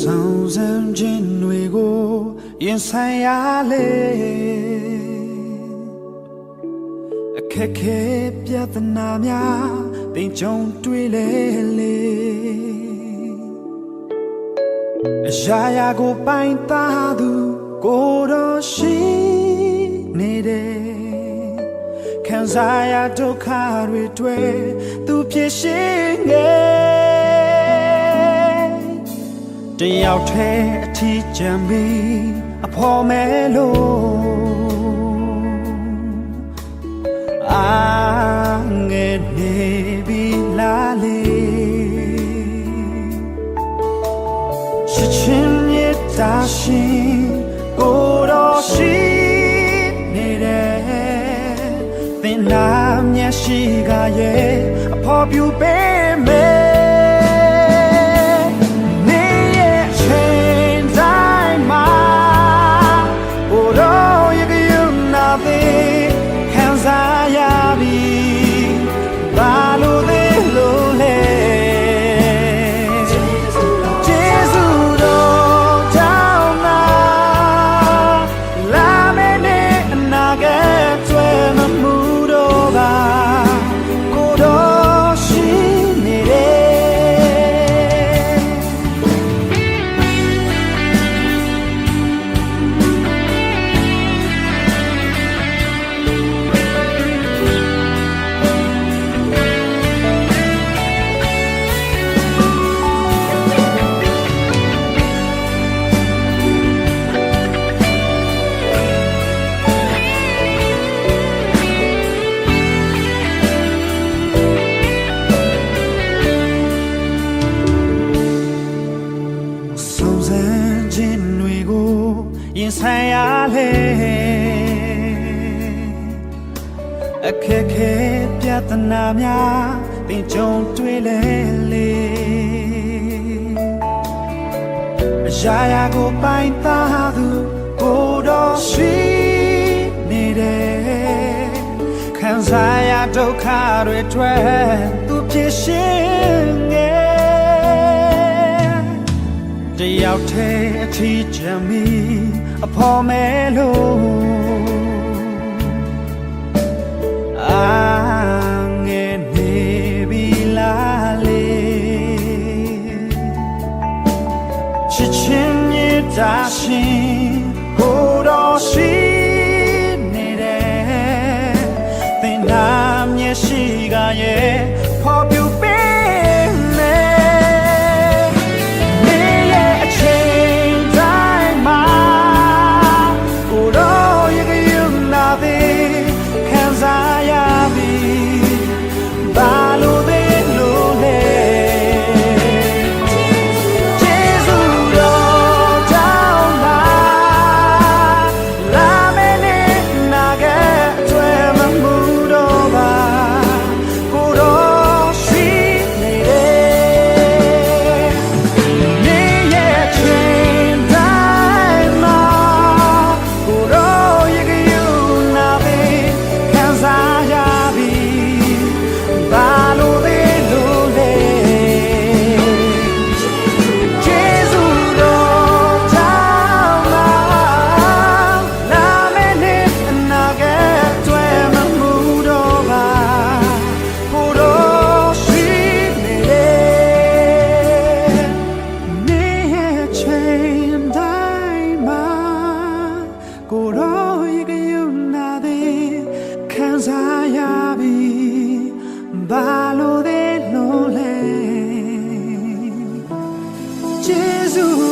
Sounds and genuine inside ale a keke piatna mya tin chong twi le le Jaya go pain ta du ko ro shi ne de Kanzaya dukha rwe twe tu phit shin nge တယောက်တည်းအထီးကျန်ပြီးအဖော်မဲလို့အာငယ်နေပြီလားလေချစ်ချင်းမြတ်တာရှင်ကိုတော်ရှိနေတယ်သင်နာမျက်ရှိကရဲ့အဖော်ပြပေးမယ် ရင်ဆိုင်ရလေအခက်ခဲပြဿနာများသင်ကြုံတွေ့လေလေရာရာကိုပိုင်သားသူကိုတော်ရှိနေတယ်ခံစားရဒုက္ခတွေတွေ့သူဖြစ်ရှင်ငယ်တယောက်တည်းအထီးကျန်မိအဖော်မဲလို့အာငယ်နေပြီလားလေချစ်ချင်းမြတ်တာရှင်ကိုတော်ရှိနေတယ်သင်နာမျက်ရှိကရဲ့ဖော်ပြပေးမယ် Jesus